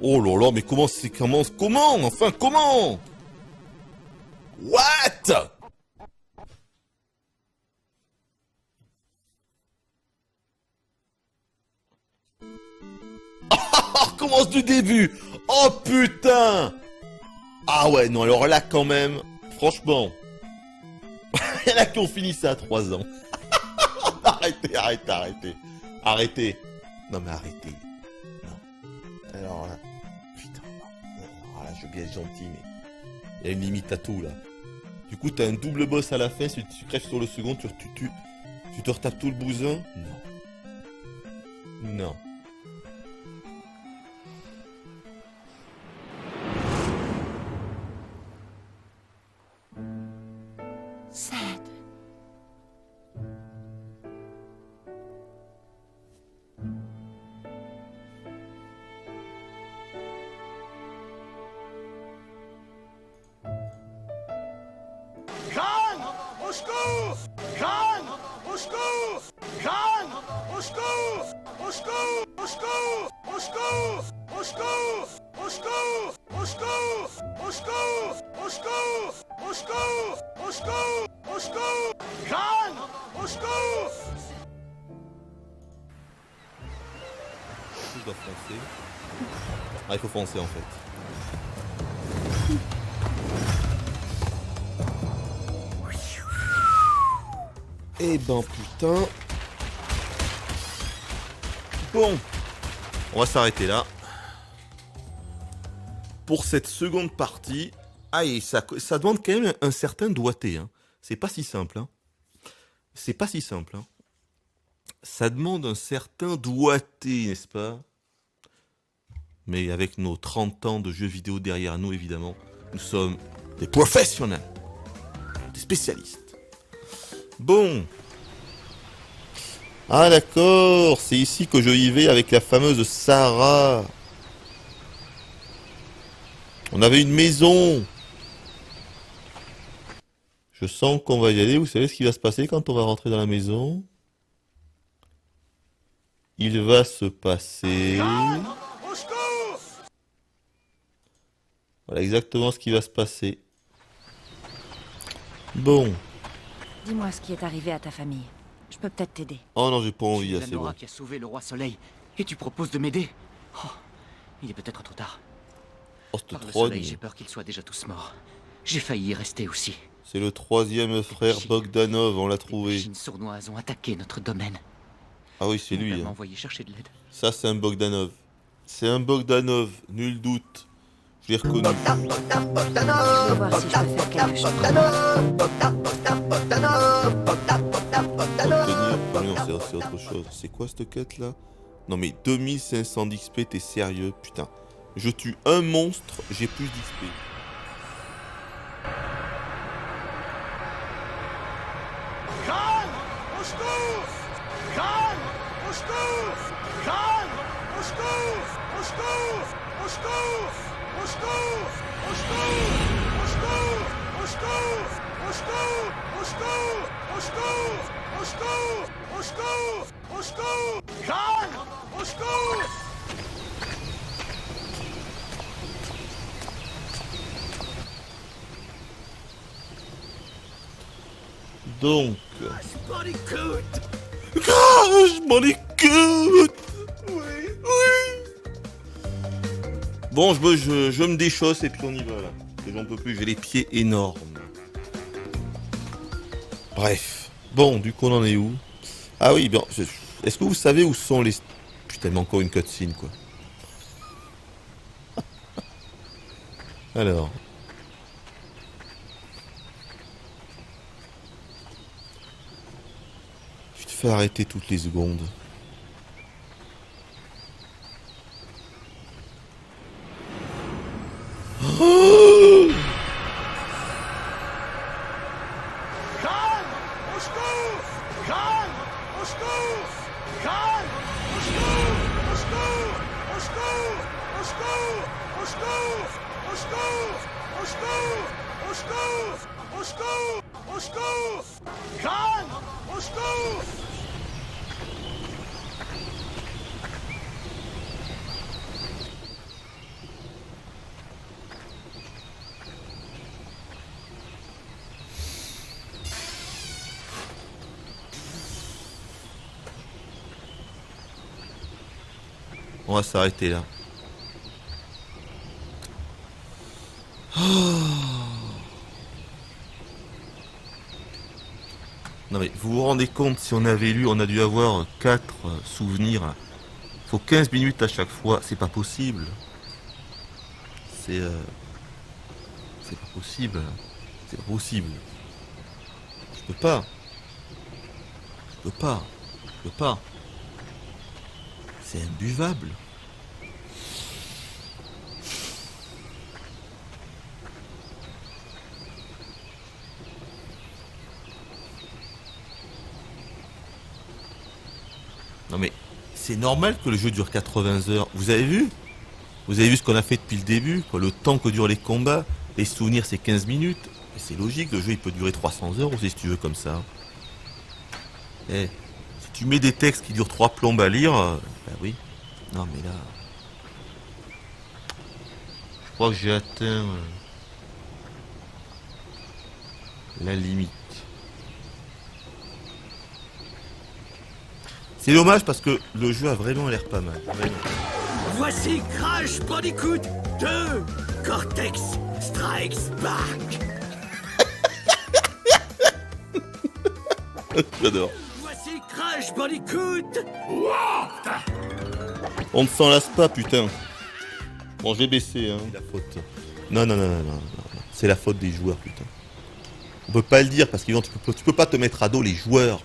Oh là là, mais comment c'est... Comment enfin, comment? What? Recommence du début. Oh putain. Ah ouais, non, alors là quand même, franchement, il y en a qui ont fini ça à 3 ans. Arrêtez. Arrêtez. Non mais arrêtez. Non. Alors là, putain. Alors là, je veux bien être gentil, mais il y a une limite à tout là. Du coup, t'as un double boss à la fin, si tu crèves sur le second, tu te retapes tout le bousin. Non. Non. Sad. Khan! Au secours! Khan! Au secours! Khan! Au secours! Au secours! Au secours! Au secours! Au secours! Au secours! Au secours! Au secours! Au secours! Au secours! Au secours! Au secours! Khan! Au secours! Je dois foncer. Ah, il faut foncer en fait. Eh ben putain. Bon. On va s'arrêter là. Pour cette seconde partie. Ah, et ça demande quand même un certain doigté. Hein. C'est pas si simple. Hein. C'est pas si simple. Hein. Ça demande un certain doigté, n'est-ce pas? Mais avec nos 30 ans de jeux vidéo derrière nous, évidemment, nous sommes des professionnels. Des spécialistes. Bon. Ah d'accord, c'est ici que je vivais avec la fameuse Sarah. On avait une maison. Je sens qu'on va y aller. Vous savez ce qui va se passer quand on va rentrer dans la maison? Il va se passer... Au secours! Voilà exactement ce qui va se passer. Bon. Dis-moi ce qui est arrivé à ta famille. Je peux peut-être t'aider. Oh non, j'ai pas envie, C'est c'est bon. Nora qui a sauvé le roi Soleil. Et tu proposes de m'aider? Oh, il est peut-être trop tard. Oh, ce Par le trône. soleil, j'ai peur qu'ils soient déjà tous morts. J'ai failli y rester aussi. C'est le troisième frère Bogdanov, on l'a Les trouvé. machines sournoises ont attaqué notre domaine. Ah oui, c'est Mon lui. père m'a Hein. envoyé chercher de l'aide. Ça, c'est un Bogdanov. C'est un Bogdanov, nul doute. Je l'ai reconnu. Je vais voir si je peux faire quelque chose. Obtenir... Ah non, c'est autre chose. C'est quoi cette quête là? Non mais 2500 d'XP, t'es sérieux? Putain. Je tue un monstre, j'ai plus d'XP. Khan! Au secours! Khan! Au secours! Khan! Au secours! Au secours! Au secours! Au secours! Au secours! Au secours! Au secours! Au secours! Au secours! Au secours! Au secours! Au secours! Au secours! Khan! Au secours! Donc... Ah, je m'en écoute. Oui. Bon, je me déchausse et puis on y va là. Et j'en peux plus, j'ai les pieds énormes. Bref. Bon, du coup on en est où? Ah oui, bien. Est-ce que vous savez où sont les... Putain, mais encore une cutscene quoi. Alors... Tu te fais arrêter toutes les secondes. Oh Khan! Au secours! Khan! Au secours! Khan! Au secours! Au secours! Au secours! Au secours! Au secours! Au secours! Au secours! Au secours! Au secours! Au secours! Khan! Au secours! On va s'arrêter là. Oh. Non mais vous vous rendez compte, si on avait lu, on a dû avoir 4 souvenirs. Faut 15 minutes à chaque fois, c'est pas possible. C'est pas possible. C'est pas possible. Je peux pas. Je peux pas. Je peux pas. C'est imbuvable. Non mais, c'est normal que le jeu dure 80 heures. Vous avez vu? Vous avez vu ce qu'on a fait depuis le début, quoi. Le temps que durent les combats, les souvenirs c'est 15 minutes. Et c'est logique, le jeu il peut durer 300 heures aussi si tu veux comme ça. Eh, si tu mets des textes qui durent 3 plombes à lire, bah oui. Non mais là... Je crois que j'ai atteint la limite. C'est dommage parce que le jeu a vraiment l'air pas mal. Vraiment. Voici Crash Bandicoot 2 Cortex Strikes Back. J'adore. Voici Crash Bandicoot. On ne s'en lasse pas, putain. Bon, je vais baisser, hein. C'est la faute. Non. C'est la faute des joueurs, putain. On peut pas le dire parce que tu peux pas te mettre à dos les joueurs.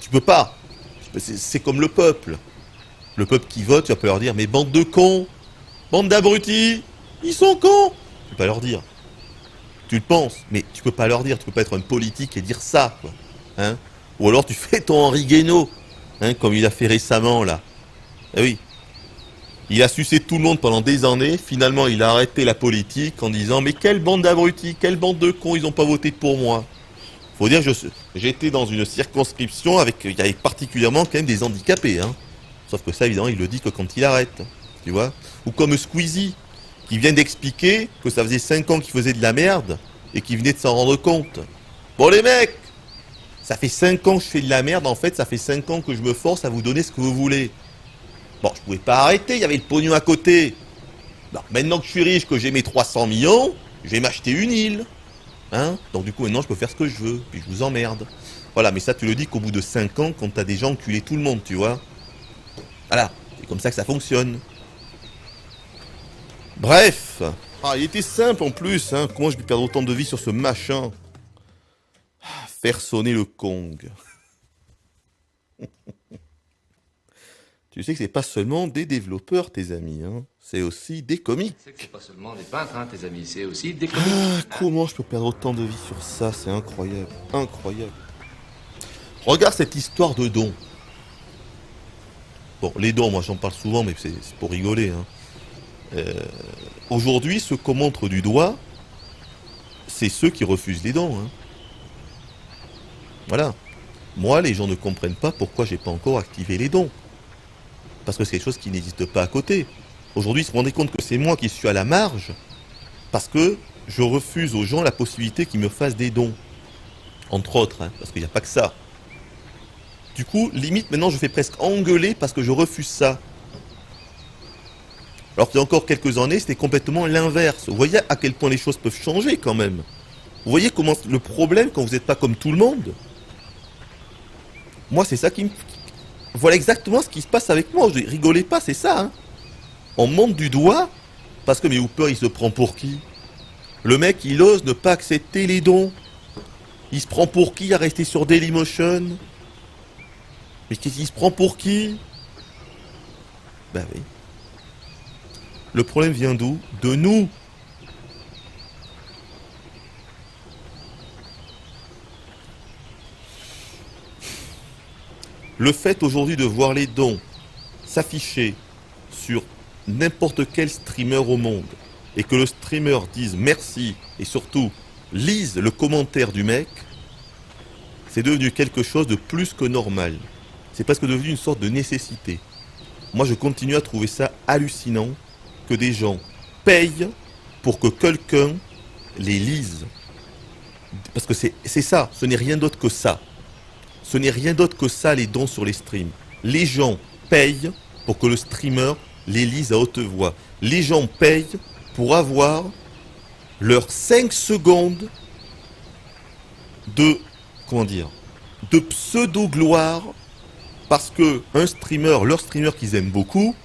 Tu peux pas. C'est comme le peuple. Le peuple qui vote, tu vas pas leur dire, mais bande de cons, bande d'abrutis, ils sont cons. Tu peux pas leur dire. Tu le penses, mais tu peux pas leur dire. Tu peux pas être un politique et dire ça, quoi. Hein? Ou alors tu fais ton Henri Guénaud, hein, comme il a fait récemment, là. Eh oui. Il a sucé tout le monde pendant des années. Finalement, il a arrêté la politique en disant, mais quelle bande d'abrutis, quelle bande de cons, ils ont pas voté pour moi. Faut dire, j'étais dans une circonscription avec, il y avait particulièrement quand même des handicapés, hein. Sauf que ça, évidemment, il le dit que quand il arrête, tu vois. Ou comme Squeezie, qui vient d'expliquer que ça faisait 5 ans qu'il faisait de la merde, et qu'il venait de s'en rendre compte. Bon les mecs, ça fait 5 ans que je fais de la merde, en fait, ça fait 5 ans que je me force à vous donner ce que vous voulez. Bon, je pouvais pas arrêter, il y avait le pognon à côté. Bon, maintenant que je suis riche, que j'ai mes 300 millions, je vais m'acheter une île. Hein? Donc du coup, maintenant, je peux faire ce que je veux, puis je vous emmerde. Voilà, mais ça, tu le dis qu'au bout de 5 ans, quand t'as des gens enculés tout le monde, tu vois. Voilà, c'est comme ça que ça fonctionne. Bref. Ah, il était simple en plus, hein. Comment je vais perdre autant de vie sur ce machin? Faire sonner le Kong. Tu sais que c'est pas seulement des développeurs, tes amis, hein. C'est aussi des comiques. Tu sais que c'est pas seulement des peintres, hein, tes amis, c'est aussi des comiques. Ah, comment je peux perdre autant de vie sur ça? C'est incroyable. Incroyable. Regarde cette histoire de dons. Bon, les dons, moi j'en parle souvent, mais c'est pour rigoler, hein. Aujourd'hui, ceux qu'on montre du doigt, c'est ceux qui refusent les dons, hein. Voilà. Moi, les gens ne comprennent pas pourquoi j'ai pas encore activé les dons. Parce que c'est quelque chose qui n'existe pas à côté. Aujourd'hui, ils se rendaient compte que c'est moi qui suis à la marge, parce que je refuse aux gens la possibilité qu'ils me fassent des dons. Entre autres, hein, parce qu'il n'y a pas que ça. Du coup, limite, maintenant, je fais presque engueuler parce que je refuse ça. Alors qu'il y a encore quelques années, c'était complètement l'inverse. Vous voyez à quel point les choses peuvent changer quand même. Vous voyez comment le problème quand vous n'êtes pas comme tout le monde. Moi, c'est ça qui me... Voilà exactement ce qui se passe avec moi. Je rigolez pas, c'est ça. Hein. On monte du doigt parce que mais Hooper, il se prend pour qui? Le mec, il ose ne pas accepter les dons. Il se prend pour qui à rester sur Dailymotion? Mais qu'est-ce qu'il se prend pour qui? Ben oui. Le problème vient d'où? De nous. Le fait aujourd'hui de voir les dons s'afficher sur n'importe quel streamer au monde et que le streamer dise merci et surtout lise le commentaire du mec, c'est devenu quelque chose de plus que normal. C'est presque devenu une sorte de nécessité. Moi, je continue à trouver ça hallucinant que des gens payent pour que quelqu'un les lise. Parce que c'est ça, ce n'est rien d'autre que ça. Ce n'est rien d'autre que ça, les dons sur les streams. Les gens payent pour que le streamer les lise à haute voix. Les gens payent pour avoir leurs 5 secondes de, comment dire, de pseudo-gloire, parce que un streamer, leur streamer qu'ils aiment beaucoup,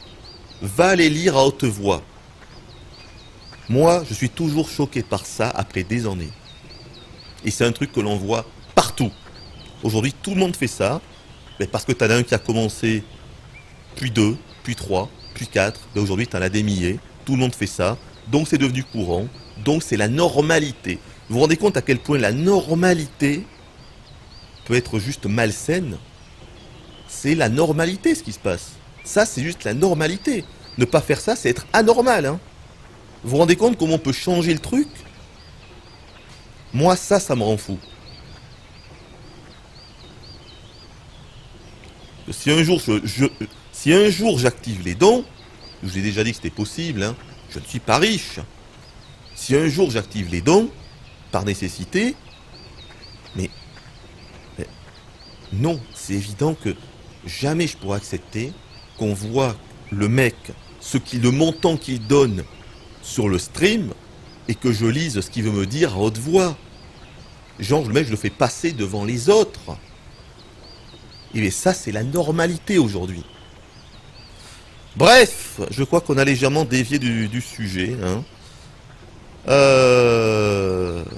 va les lire à haute voix. Moi, je suis toujours choqué par ça après des années. Et c'est un truc que l'on voit partout. Aujourd'hui, tout le monde fait ça, mais parce que t'en as un qui a commencé, puis 2, puis 3, puis 4, et aujourd'hui t'en as des milliers, tout le monde fait ça, donc c'est devenu courant, donc c'est la normalité. Vous vous rendez compte à quel point la normalité peut être juste malsaine? C'est la normalité ce qui se passe. Ça, c'est juste la normalité. Ne pas faire ça, c'est être anormal. Hein. Vous vous rendez compte comment on peut changer le truc? Moi, ça me rend fou. Si un jour, si un jour j'active les dons, je vous ai déjà dit que c'était possible, hein, je ne suis pas riche. Si un jour j'active les dons, par nécessité, mais non, c'est évident que jamais je pourrais accepter qu'on voit le mec, le montant qu'il donne sur le stream, et que je lise ce qu'il veut me dire à haute voix. Genre, le mec, je le fais passer devant les autres. Et bien ça, c'est la normalité aujourd'hui. Bref, je crois qu'on a légèrement dévié du sujet. Hein.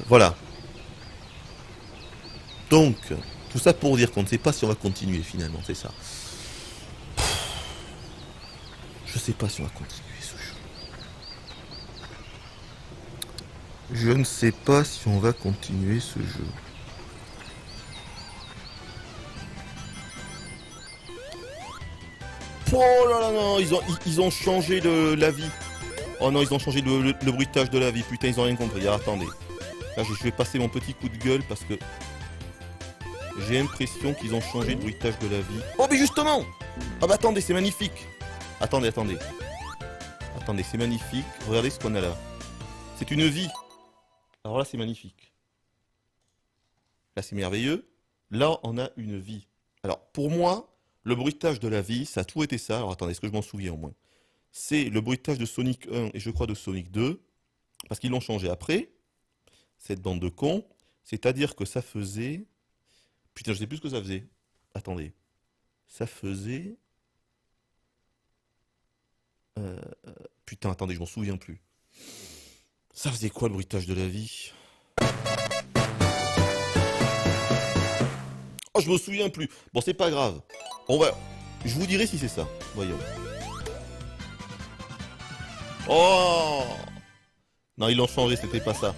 Voilà. Donc, tout ça pour dire qu'on ne sait pas si on va continuer finalement, c'est ça. Je sais pas si on va continuer ce jeu. Je ne sais pas si on va continuer ce jeu. Oh là là, non, ils ont changé la vie. Oh non, ils ont changé le bruitage de la vie. Putain, ils ont rien compris. Ah, attendez. Là, je vais passer mon petit coup de gueule parce que j'ai l'impression qu'ils ont changé le bruitage de la vie. Oh, mais justement! Ah bah attendez, c'est magnifique. Attendez. Attendez, c'est magnifique. Regardez ce qu'on a là. C'est une vie. Alors là, c'est magnifique. Là, c'est merveilleux. Là, on a une vie. Alors, pour moi, le bruitage de la vie, ça a toujours été ça. Alors, attendez, est-ce que je m'en souviens au moins? C'est le bruitage de Sonic 1 et je crois de Sonic 2. Parce qu'ils l'ont changé après. Cette bande de cons. C'est-à-dire que ça faisait... Putain, je sais plus ce que ça faisait. Attendez. Ça faisait... Putain, attendez, je m'en souviens plus. Ça faisait quoi le bruitage de la vie? Oh, je me souviens plus. Bon, c'est pas grave. Je vous dirai si c'est ça. Voyons. Oh! Non, ils l'ont changé, c'était pas ça.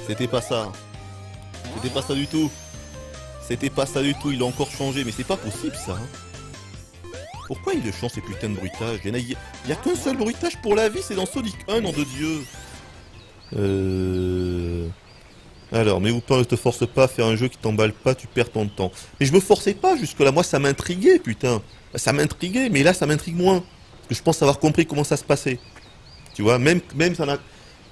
C'était pas ça. C'était pas ça du tout. C'était pas ça du tout, ils l'ont encore changé, mais c'est pas possible ça. Hein. Pourquoi ils le changent ces putains de bruitages? Il y a qu'un seul bruitage pour la vie, c'est dans Sonic 1, nom de Dieu. Alors, mais vous ne te force pas à faire un jeu qui t'emballe pas, tu perds ton temps. Mais je me forçais pas jusque-là, moi ça m'intriguait, putain. Ça m'intriguait, mais là ça m'intrigue moins. Parce que je pense avoir compris comment ça se passait. Tu vois, même ça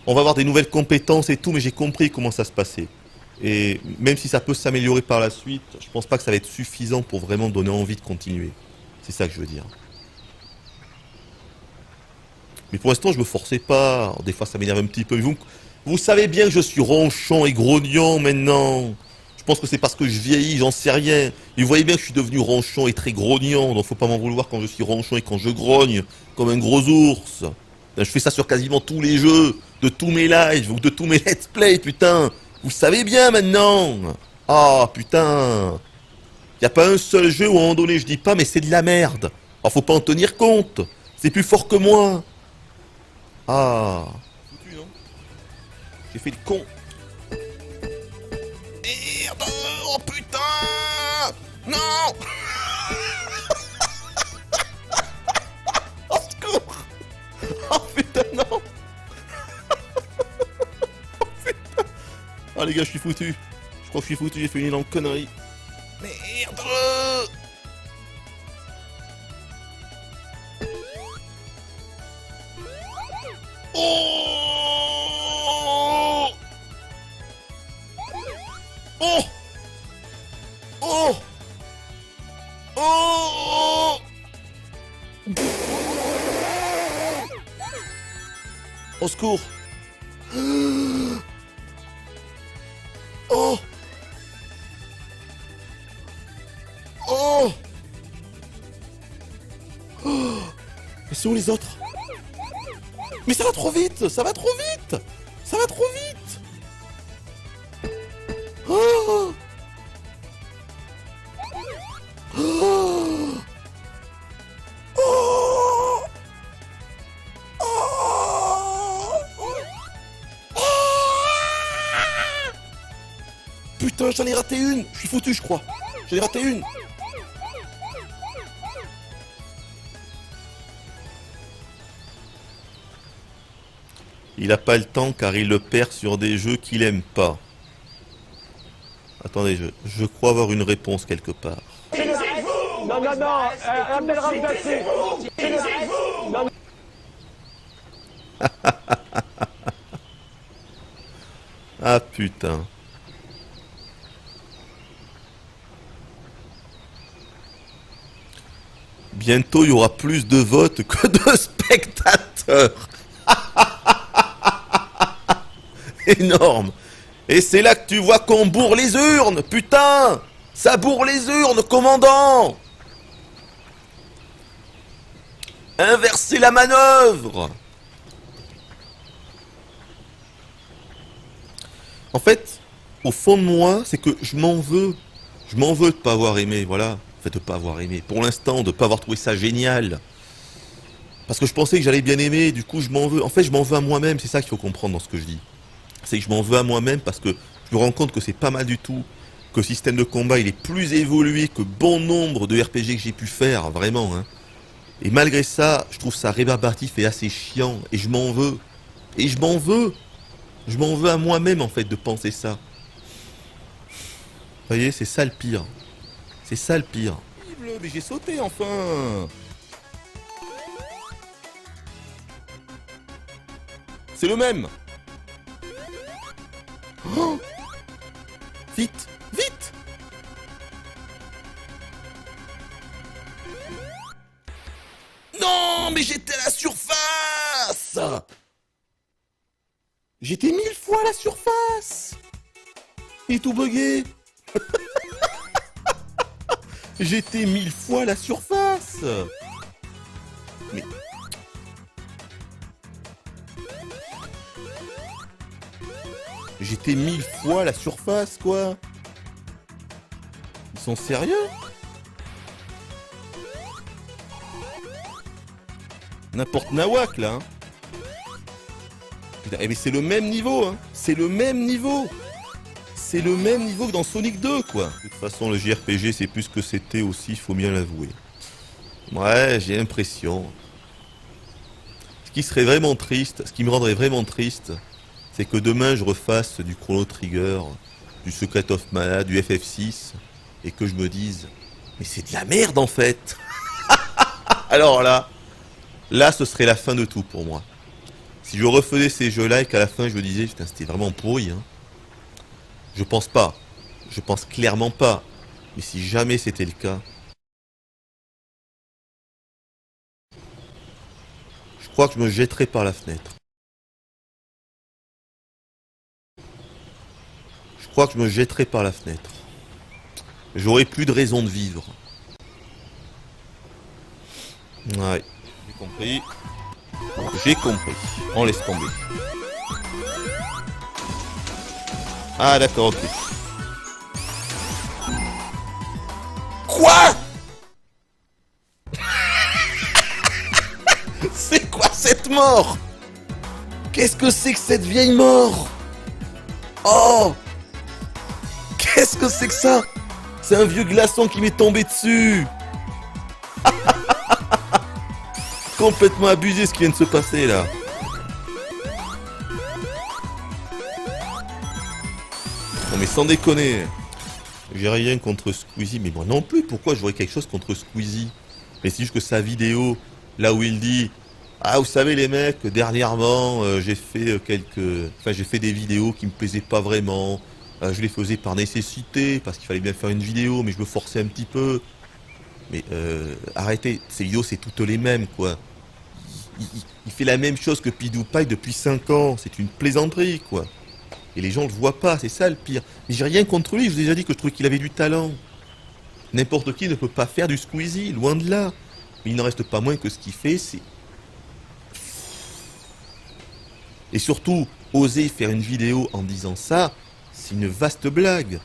on va avoir des nouvelles compétences et tout, mais j'ai compris comment ça se passait. Et même si ça peut s'améliorer par la suite, je pense pas que ça va être suffisant pour vraiment donner envie de continuer. C'est ça que je veux dire. Mais pour l'instant, je me forçais pas. Alors, des fois, ça m'énerve un petit peu. Vous savez bien que je suis ronchon et grognon maintenant. Je pense que c'est parce que je vieillis, j'en sais rien. Mais vous voyez bien que je suis devenu ronchon et très grognon. Donc faut pas m'en vouloir quand je suis ronchon et quand je grogne comme un gros ours. Je fais ça sur quasiment tous les jeux, de tous mes lives ou de tous mes let's play, putain. Vous savez bien maintenant. Ah, putain. Y a pas un seul jeu où à un moment donné je dis pas mais c'est de la merde. Alors faut pas en tenir compte. C'est plus fort que moi. Ah. Foutu, non? J'ai fait le con. Merde. Oh putain. Non. Au secours. Oh putain non. Oh putain. Ah les gars, je suis foutu. Je crois que je suis foutu, j'ai fait une énorme connerie. Merde. Oh. Oh. Oh. Oh. Au secours. Oh. Oh. Oh. Mais c'est où les autres? Mais ça va trop vite. Ça va trop vite. Ça va trop vite. Oh. Oh. Oh. Putain, j'en ai raté une. Je suis foutu, je crois. J'en ai raté une. Il a pas le temps car il le perd sur des jeux qu'il aime pas. Attendez, je crois avoir une réponse quelque part. Non, non, non, appel remplacé. Ah putain. Bientôt il y aura plus de votes que de spectateurs. Énorme. Et c'est là que tu vois qu'on bourre les urnes, putain. Ça bourre les urnes, commandant. Inversez la manœuvre. En fait, au fond de moi, c'est que je m'en veux. Je m'en veux de pas avoir aimé, voilà. En fait, de pas avoir aimé. Pour l'instant, de pas avoir trouvé ça génial. Parce que je pensais que j'allais bien aimer, du coup je m'en veux. En fait, je m'en veux à moi-même, c'est ça qu'il faut comprendre dans ce que je dis. C'est que je m'en veux à moi-même parce que je me rends compte que c'est pas mal du tout. Que le système de combat, il est plus évolué que bon nombre de RPG que j'ai pu faire, vraiment. Hein. Et malgré ça, je trouve ça rébarbatif et assez chiant. Et je m'en veux. Et je m'en veux. Je m'en veux à moi-même, en fait, de penser ça. Vous voyez, c'est ça le pire. C'est ça le pire. Mais j'ai sauté, enfin. C'est le même. Oh, vite, vite. Non, mais j'étais à la surface. J'étais 1000 fois à la surface. Et tout bugué. J'étais 1000 fois à la surface. Mais... J'étais 1000 fois à la surface, quoi. Ils sont sérieux? N'importe nawak, là. Hein. Putain, mais c'est le même niveau, hein. C'est le même niveau. C'est le même niveau que dans Sonic 2, quoi. De toute façon, le JRPG, c'est plus que c'était aussi, il faut bien l'avouer. Ouais, j'ai l'impression. Ce qui serait vraiment triste, ce qui me rendrait vraiment triste, c'est que demain je refasse du Chrono Trigger, du Secret of Mana, du FF6, et que je me dise, mais c'est de la merde en fait. Alors là ce serait la fin de tout pour moi. Si je refaisais ces jeux-là et qu'à la fin je me disais, putain c'était vraiment pourri, hein. Je pense pas, je pense clairement pas, mais si jamais c'était le cas, je crois que je me jetterais par la fenêtre. Je crois que je me jetterais par la fenêtre. J'aurais plus de raison de vivre. Ouais, j'ai compris. J'ai compris. On laisse tomber. Ah d'accord, ok. Quoi? C'est quoi cette mort? Qu'est-ce que c'est que cette vieille mort? Oh! Qu'est-ce que c'est que ça? C'est un vieux glaçon qui m'est tombé dessus. Complètement abusé ce qui vient de se passer là. Non mais sans déconner. J'ai rien contre Squeezie, mais moi non plus. Pourquoi j'aurais quelque chose contre Squeezie? Mais c'est juste que sa vidéo, là où il dit: ah vous savez les mecs, dernièrement j'ai fait j'ai fait des vidéos qui me plaisaient pas vraiment. Je les faisais par nécessité, parce qu'il fallait bien faire une vidéo, mais je me forçais un petit peu. Mais arrêtez, ces vidéos c'est toutes les mêmes quoi. il fait la même chose que PewDiePie depuis 5 ans. C'est une plaisanterie, quoi. Et les gens le voient pas, c'est ça le pire. Mais j'ai rien contre lui, je vous ai déjà dit que je trouvais qu'il avait du talent. N'importe qui ne peut pas faire du Squeezie, loin de là. Mais il n'en reste pas moins que ce qu'il fait, c'est... Et surtout, oser faire une vidéo en disant ça, c'est une vaste blague.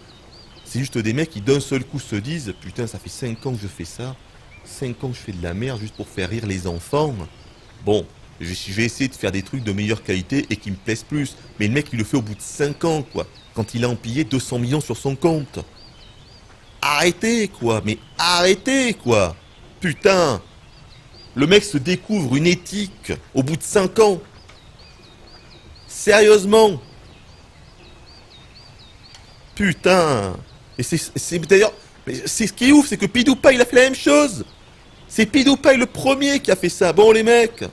C'est juste des mecs qui d'un seul coup se disent « Putain, ça fait 5 ans que je fais ça. 5 ans que je fais de la merde juste pour faire rire les enfants. Bon, je vais essayer de faire des trucs de meilleure qualité et qui me plaisent plus. » Mais le mec, il le fait au bout de 5 ans, quoi. Quand il a empillé 200 millions sur son compte. Arrêtez, quoi. Mais arrêtez, quoi. Putain. Le mec se découvre une éthique au bout de 5 ans. Sérieusement. Putain. Et c'est d'ailleurs... C'est ce qui est ouf, c'est que PewDiePie, il a fait la même chose. C'est PewDiePie le premier qui a fait ça. Bon, les mecs.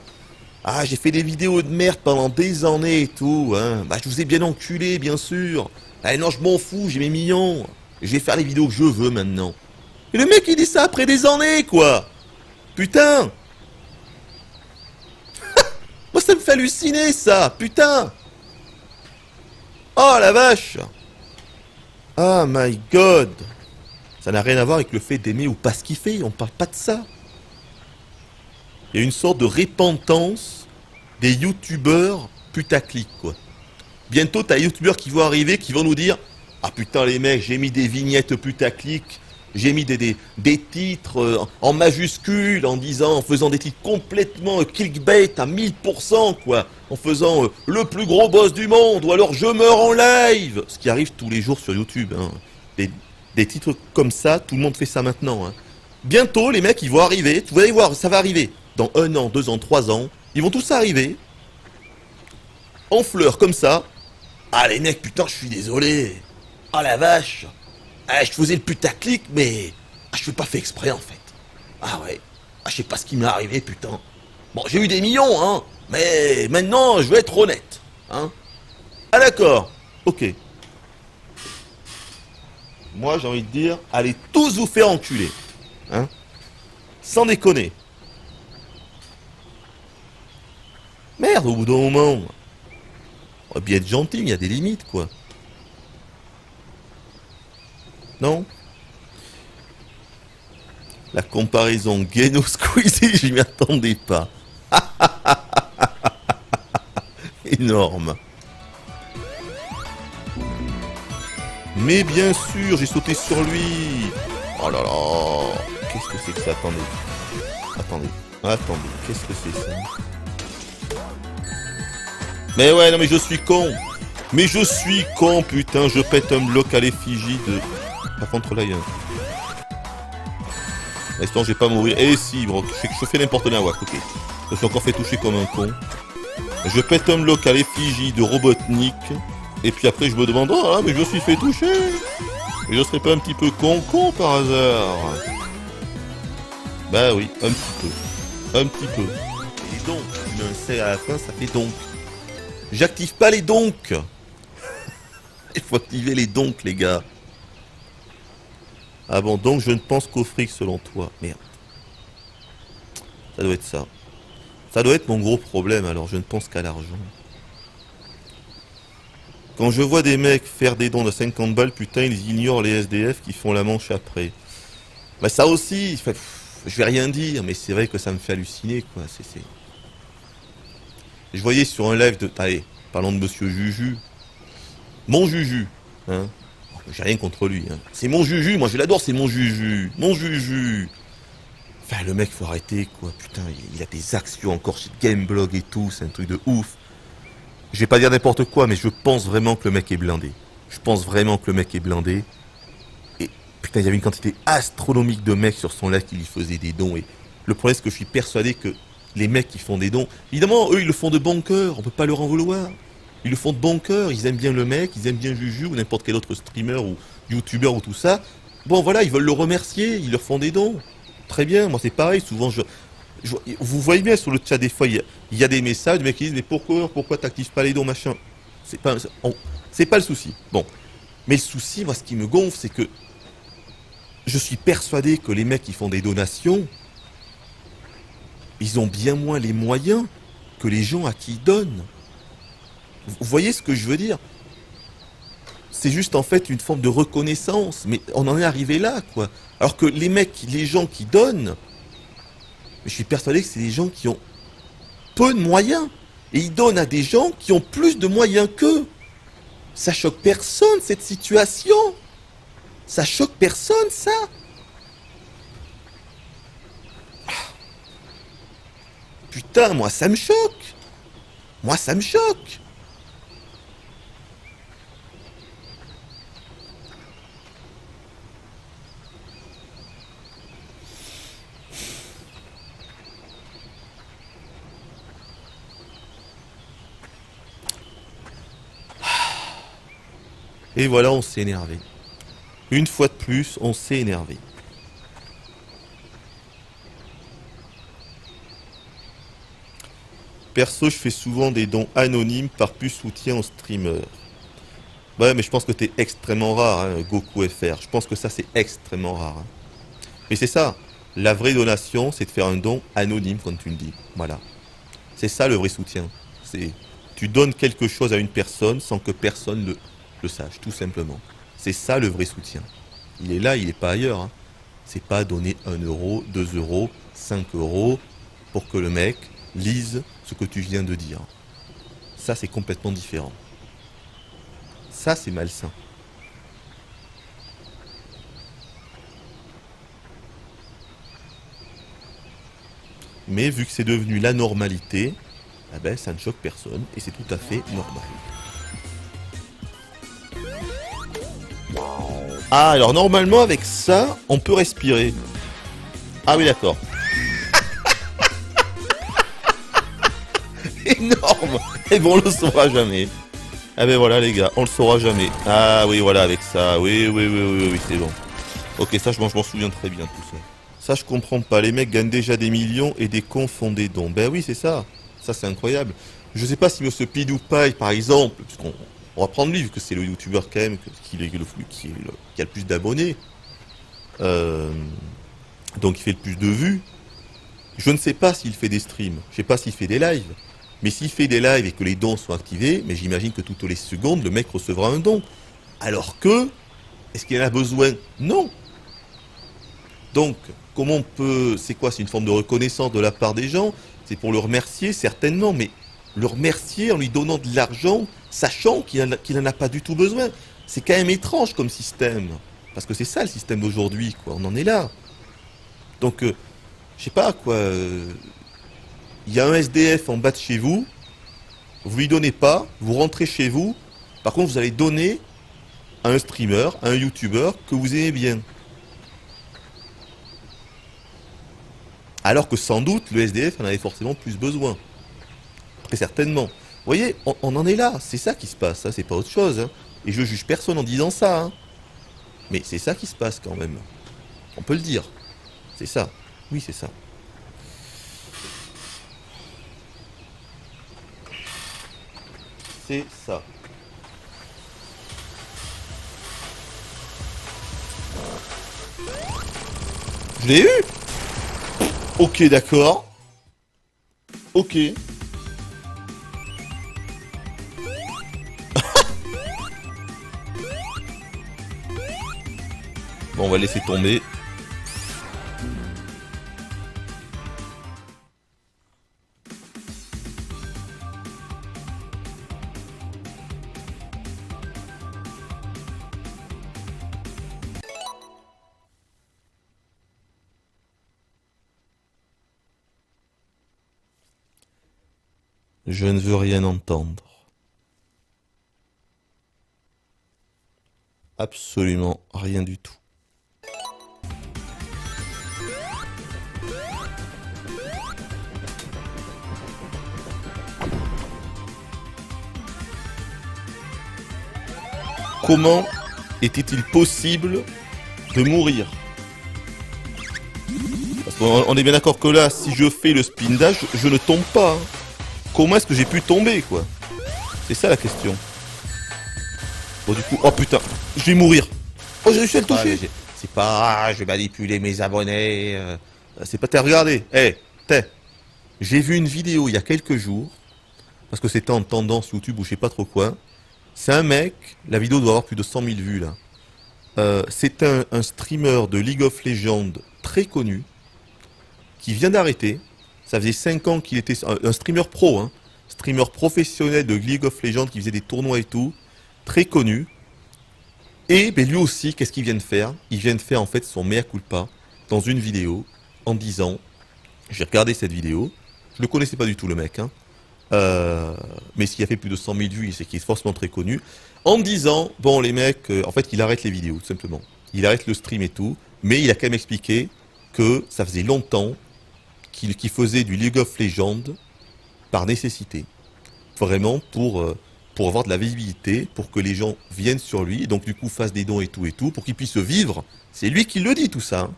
Ah, j'ai fait des vidéos de merde pendant des années et tout, hein. Bah, je vous ai bien enculé, bien sûr. Ah non, je m'en fous, j'ai mes millions. Je vais faire les vidéos que je veux maintenant. Et le mec, il dit ça après des années, quoi. Putain. Moi, ça me fait halluciner, ça. Putain. Oh, la vache. Oh, my God. Ça n'a rien à voir avec le fait d'aimer ou pas ce qu'il fait. On parle pas de ça. Il y a une sorte de repentance des youtubeurs putaclic, quoi. Bientôt, t'as des youtubeurs qui vont arriver, qui vont nous dire « Ah putain, les mecs, j'ai mis des vignettes putaclic, j'ai mis des titres en majuscules, en faisant des titres complètement clickbait à 1000%, quoi. En faisant le plus gros boss du monde, ou alors je meurs en live !» Ce qui arrive tous les jours sur YouTube, hein. Des titres comme ça, tout le monde fait ça maintenant, hein. Bientôt, les mecs, ils vont arriver, vous allez voir, ça va arriver. Dans 1 an, 2 ans, 3 ans, ils vont tous arriver, en fleurs comme ça. Ah les mecs, putain, je suis désolé. Ah la vache. Ah, je faisais le putaclic, mais je fais pas fait exprès en fait. Ah ouais. Ah, je sais pas ce qui m'est arrivé, putain. Bon, j'ai eu des millions, hein, mais maintenant, je vais être honnête, hein. Ah d'accord, ok. Moi, j'ai envie de dire, allez tous vous faire enculer, hein. Sans déconner. Merde, au bout d'un moment. On va bien être gentil, mais il y a des limites, quoi. Non? La comparaison Geno Squeezie, je m'y attendais pas. Énorme. Mais bien sûr, j'ai sauté sur lui. Oh là là. Qu'est-ce que c'est que ça? Attendez. Qu'est-ce que c'est ça? Mais ouais, non mais je suis con. Putain, je pète un bloc à l'effigie de... Par contre là, il y a... L'instant, je vais pas mourir. Eh si, bro, je fais n'importe quoi, ok. Je me suis encore fait toucher comme un con. Je pète un bloc à l'effigie de Robotnik. Et puis après, je me demande, oh, mais je suis fait toucher. Et je serais pas un petit peu con par hasard? Bah oui, un petit peu. Et les donc, il y a un C à la fin, ça fait donc. J'active pas les donc. Il faut activer les donc, les gars. Ah bon, donc je ne pense qu'au fric selon toi. Merde. Ça doit être ça. Ça doit être mon gros problème, alors je ne pense qu'à l'argent. Quand je vois des mecs faire des dons de 50 balles, putain, ils ignorent les SDF qui font la manche après. Bah ça aussi, je vais rien dire, mais c'est vrai que ça me fait halluciner, quoi. Je voyais sur un live de... Allez, parlons de Monsieur Juju. Mon Juju, hein. J'ai rien contre lui, hein. C'est mon Juju, moi je l'adore, c'est mon Juju. Enfin, le mec, faut arrêter, quoi. Putain, il a des actions encore chez Gameblog et tout, c'est un truc de ouf. Je vais pas dire n'importe quoi, mais je pense vraiment que le mec est blindé. Et putain, il y avait une quantité astronomique de mecs sur son live qui lui faisaient des dons. Et le problème, c'est que je suis persuadé que les mecs qui font des dons, évidemment, eux, ils le font de bon cœur, on peut pas leur en vouloir. Ils le font de bon cœur, ils aiment bien le mec, ils aiment bien Juju ou n'importe quel autre streamer ou youtubeur ou tout ça. Bon, voilà, ils veulent le remercier, ils leur font des dons. Très bien, moi c'est pareil, souvent vous voyez bien sur le chat des fois, il y a des messages, des mecs qui disent mais pourquoi t'actives pas les dons, machin. C'est pas le souci. Bon. Mais le souci, moi ce qui me gonfle, c'est que je suis persuadé que les mecs qui font des donations, ils ont bien moins les moyens que les gens à qui ils donnent. Vous voyez ce que je veux dire? C'est juste en fait une forme de reconnaissance, mais on en est arrivé là, quoi. Alors que les gens qui donnent, je suis persuadé que c'est des gens qui ont peu de moyens. Et ils donnent à des gens qui ont plus de moyens qu'eux. Ça choque personne, cette situation. Ça choque personne, ça. Putain, moi ça me choque. Moi ça me choque. Et voilà, on s'est énervé. Une fois de plus, on s'est énervé. Perso, je fais souvent des dons anonymes par plus soutien aux streamers. Ouais, mais je pense que t'es extrêmement rare, hein, Goku FR. Je pense que ça, c'est extrêmement rare. Hein. Mais c'est ça. La vraie donation, c'est de faire un don anonyme, comme tu le dis. Voilà. C'est ça le vrai soutien. C'est tu donnes quelque chose à une personne sans que personne le sache, tout simplement. C'est ça le vrai soutien. Il est là, il n'est pas ailleurs. Hein. C'est pas donner 1 euro, 2 euros, 5 euros pour que le mec lise ce que tu viens de dire. Ça, c'est complètement différent. Ça, c'est malsain. Mais vu que c'est devenu la normalité, eh ben, ça ne choque personne et c'est tout à fait normal. Ah, alors normalement avec ça, on peut respirer. Ah oui, d'accord. Énorme. Et bon, on le saura jamais. Ah ben voilà les gars, on le saura jamais. Ah oui, voilà, avec ça. Oui, c'est bon. Ok, ça je m'en souviens très bien tout ça. Ça je comprends pas, les mecs gagnent déjà des millions et des cons font des dons. Ben oui, c'est ça. Ça c'est incroyable. Je sais pas si Monsieur PewDiePie par exemple, puisqu'on va prendre lui vu que c'est le youtubeur quand même qui a le plus d'abonnés. Donc il fait le plus de vues. Je ne sais pas s'il fait des streams, je sais pas s'il fait des lives. Mais s'il fait des lives et que les dons sont activés, mais j'imagine que toutes les secondes, le mec recevra un don. Alors que, est-ce qu'il en a besoin? Non. Donc, comment on peut... C'est quoi? C'est une forme de reconnaissance de la part des gens? C'est pour le remercier, certainement, mais le remercier en lui donnant de l'argent, sachant qu'il en a pas du tout besoin. C'est quand même étrange comme système. Parce que c'est ça le système d'aujourd'hui, quoi. On en est là. Donc, je sais pas, quoi... Il y a un SDF en bas de chez vous, vous lui donnez pas, vous rentrez chez vous, par contre vous allez donner à un streamer, à un youtubeur que vous aimez bien. Alors que sans doute le SDF en avait forcément plus besoin. Très certainement. Vous voyez, on en est là, c'est ça qui se passe, hein, c'est pas autre chose. Hein. Et je juge personne en disant ça. Hein. Mais c'est ça qui se passe quand même. On peut le dire. C'est ça. Oui, c'est ça. C'est ça. Je l'ai eu? Ok, d'accord. Ok. Bon, on va laisser tomber. Je ne veux rien entendre. Absolument rien du tout. Comment était-il possible de mourir? Parce qu'on est bien d'accord que là, si je fais le spin dash, je ne tombe pas. Hein. Comment est-ce que j'ai pu tomber, quoi? C'est ça la question. Bon, du coup, oh putain, je vais mourir. Oh, j'ai réussi à le toucher. C'est pas, je vais manipuler mes abonnés. C'est pas, t'es regardé. Eh, t'es. J'ai vu une vidéo il y a quelques jours, parce que c'était en tendance YouTube ou je sais pas trop quoi. C'est un mec, la vidéo doit avoir plus de 100 000 vues là. C'est un streamer de League of Legends très connu, qui vient d'arrêter. Ça faisait 5 ans qu'il était un streamer pro, hein. Streamer professionnel de League of Legends qui faisait des tournois et tout, très connu. Et ben, lui aussi, qu'est-ce qu'il vient de faire? Il vient de faire en fait son mea culpa dans une vidéo en disant, j'ai regardé cette vidéo, je le connaissais pas du tout le mec, hein. Mais s'il a fait plus de 100 000 vues, c'est qu'il est forcément très connu, en disant, bon les mecs, en fait il arrête les vidéos tout simplement. Il arrête le stream et tout, mais il a quand même expliqué que ça faisait longtemps qu'il faisait du League of Legends par nécessité. Vraiment pour avoir de la visibilité, pour que les gens viennent sur lui, et donc du coup fassent des dons et tout, pour qu'il puisse vivre. C'est lui qui le dit tout ça.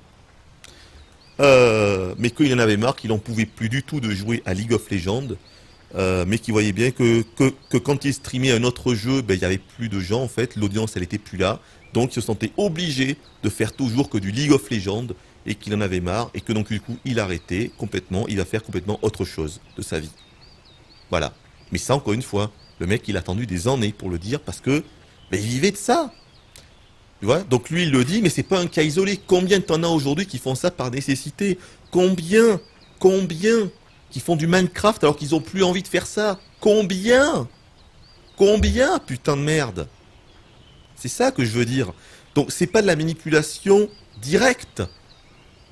Mais qu'il en avait marre, qu'il n'en pouvait plus du tout de jouer à League of Legends, mais qu'il voyait bien que quand il streamait un autre jeu, ben, il n'y avait plus de gens en fait, l'audience elle était plus là, donc il se sentait obligé de faire toujours que du League of Legends, et qu'il en avait marre, et que donc du coup il arrêtait complètement, il va faire complètement autre chose de sa vie. Voilà. Mais ça encore une fois, le mec il a attendu des années pour le dire, parce que ben, il vivait de ça. Tu vois? Donc lui il le dit, mais c'est pas un cas isolé. Combien t'en as aujourd'hui qui font ça par nécessité? Combien qui font du Minecraft alors qu'ils ont plus envie de faire ça? Combien, putain de merde? C'est ça que je veux dire. Donc c'est pas de la manipulation directe,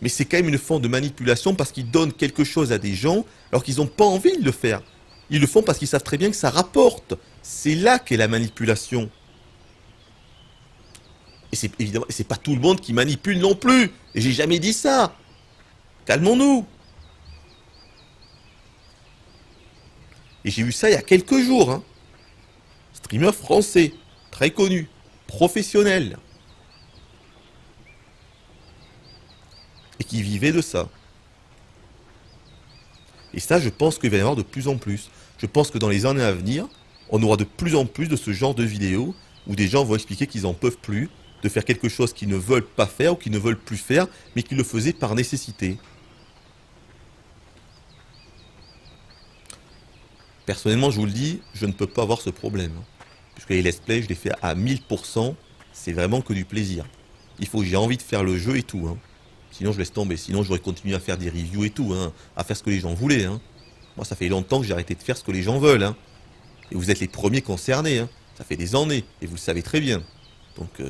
mais c'est quand même une forme de manipulation parce qu'ils donnent quelque chose à des gens alors qu'ils n'ont pas envie de le faire. Ils le font parce qu'ils savent très bien que ça rapporte. C'est là qu'est la manipulation. Et c'est évidemment, c'est pas tout le monde qui manipule non plus. Et j'ai jamais dit ça. Calmons-nous. Et j'ai vu ça il y a quelques jours. Hein. Streamer français, très connu, professionnel. Et qui vivait de ça. Et ça, je pense qu'il va y en avoir de plus en plus. Je pense que dans les années à venir, on aura de plus en plus de ce genre de vidéos où des gens vont expliquer qu'ils n'en peuvent plus de faire quelque chose qu'ils ne veulent pas faire ou qu'ils ne veulent plus faire, mais qu'ils le faisaient par nécessité. Personnellement, je vous le dis, je ne peux pas avoir ce problème. Puisque les let's play, je les fais à 1000%, c'est vraiment que du plaisir. Il faut que j'ai envie de faire le jeu et tout. Hein. Sinon, je laisse tomber. Sinon, j'aurais continué à faire des reviews et tout, hein, à faire ce que les gens voulaient. Hein. Moi, ça fait longtemps que j'ai arrêté de faire ce que les gens veulent. Hein. Et vous êtes les premiers concernés. Hein. Ça fait des années, et vous le savez très bien. Donc,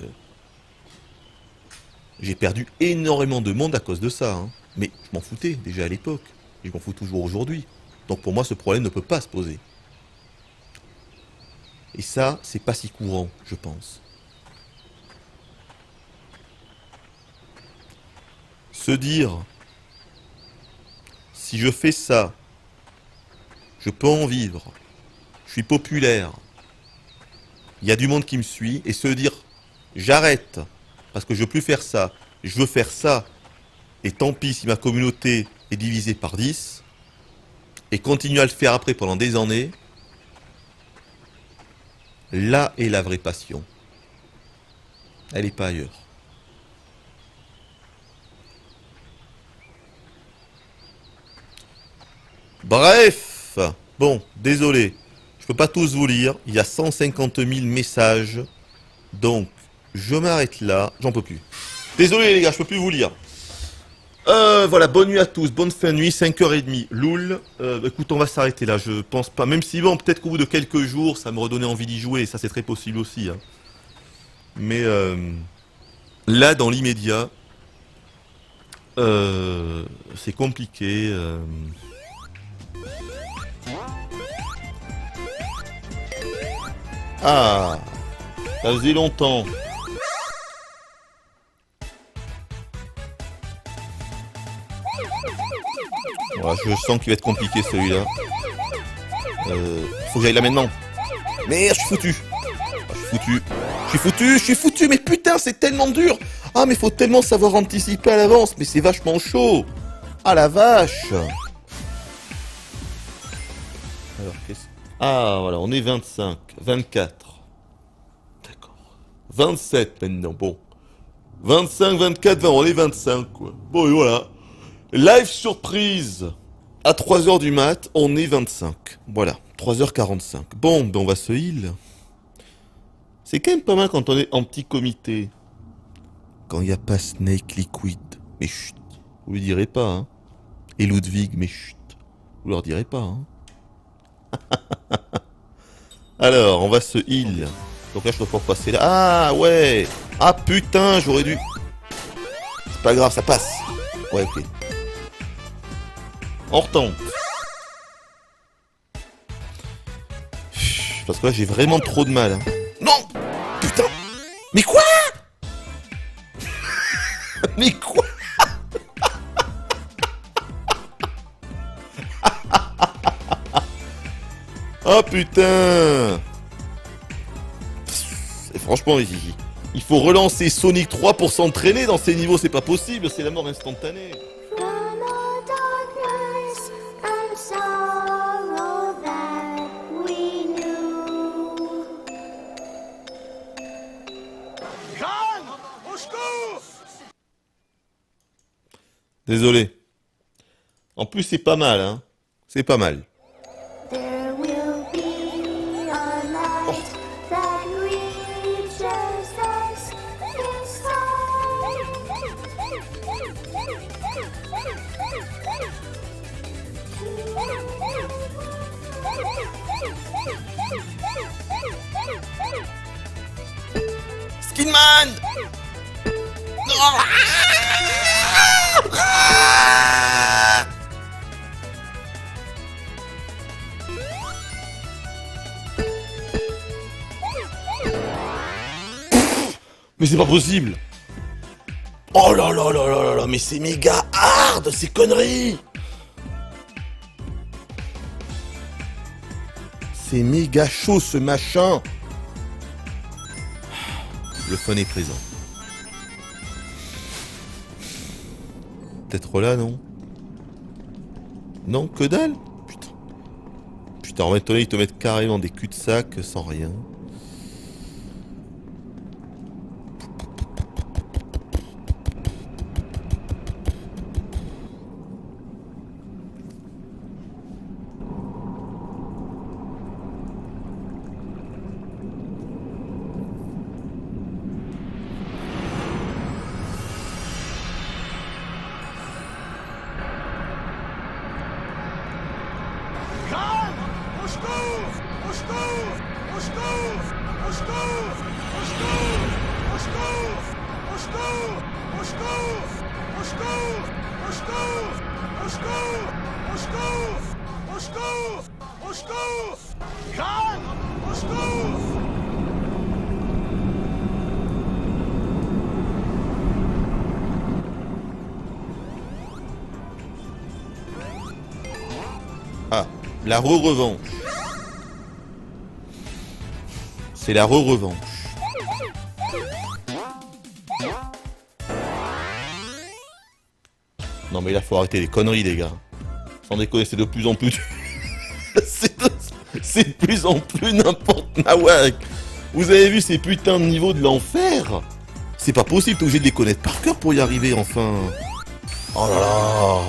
j'ai perdu énormément de monde à cause de ça. Hein. Mais je m'en foutais déjà à l'époque. Et je m'en fous toujours aujourd'hui. Donc pour moi, ce problème ne peut pas se poser. Et ça, c'est pas si courant, je pense. Se dire, si je fais ça, je peux en vivre, je suis populaire, il y a du monde qui me suit, et se dire, j'arrête, parce que je veux plus faire ça, je veux faire ça, et tant pis si ma communauté est divisée par 10, et continuer à le faire après pendant des années, là est la vraie passion. Elle n'est pas ailleurs. Bref, bon, désolé, je peux pas tous vous lire, il y a 150 000 messages, donc je m'arrête là, j'en peux plus. Désolé les gars, je peux plus vous lire. Voilà, bonne nuit à tous, bonne fin de nuit, 5h30, loul. Écoute, on va s'arrêter là, je pense pas, même si bon, peut-être qu'au bout de quelques jours, ça me redonnait envie d'y jouer, ça c'est très possible aussi. Hein. Mais là, dans l'immédiat, c'est compliqué. Ah, ça faisait longtemps. Voilà, je sens qu'il va être compliqué celui-là. Faut que j'aille là maintenant. Merde, je suis foutu. Je suis foutu, mais putain, c'est tellement dur. Ah, mais faut tellement savoir anticiper à l'avance, mais c'est vachement chaud. Ah la vache. Alors, qu'est-ce... Ah, voilà, on est 25, 24. D'accord. 27 maintenant, bon. 25, 24, 20, on est 25, quoi. Bon, et voilà. Live surprise. À 3h du mat, on est 25. Voilà, 3h45. Bon, ben on va se heal. C'est quand même pas mal quand on est en petit comité. Quand il n'y a pas Snake Liquid. Mais chut, vous lui direz pas, hein. Et Ludwig, mais chut, vous leur direz pas, hein. Alors, on va se heal. Donc là, je peux pas passer là. Ah, ouais. Ah, putain, j'aurais dû... C'est pas grave, ça passe. Ouais, ok. On retombe. Parce que là, j'ai vraiment trop de mal. Hein. Non. Putain. Mais quoi? Mais quoi? Oh putain. Et franchement, il faut relancer Sonic 3 pour s'entraîner dans ces niveaux, c'est pas possible, c'est la mort instantanée. Khan, au secours! Désolé. En plus, c'est pas mal, hein. C'est pas mal. There will be a light that reaches us Skinman! Mais c'est pas possible! Oh là là là là là là, mais c'est méga hard ces conneries! C'est méga chaud ce machin! Le fun est présent. Peut-être là, non? Non, que dalle? Putain. Putain, en maintenant, ils te mettent carrément des cul-de-sac sans rien. Khan, au secours! Au secours! Au secours! Au secours! Au secours! Au secours! Au secours! Au secours! Au secours! Au secours! Au secours! Au secours! Au secours! Au secours! Khan, au secours! Ah, la re-revanche. C'est la re-revanche. Non mais là faut arrêter les conneries les gars. Sans déconner, c'est de plus en plus... c'est de plus en plus n'importe nawak. Vous avez vu ces putains de niveaux de l'enfer? C'est pas possible, t'es obligé de les connaître par cœur pour y arriver enfin. Oh là là.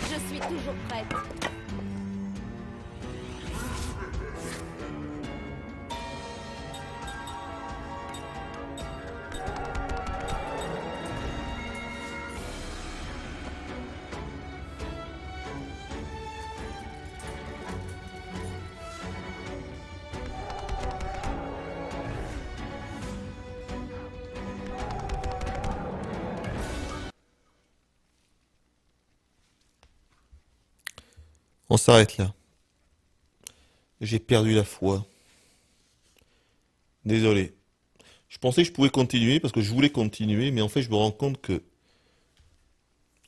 Je suis toujours prête. On s'arrête là. J'ai perdu la foi. Désolé. Je pensais que je pouvais continuer parce que je voulais continuer, mais en fait je me rends compte que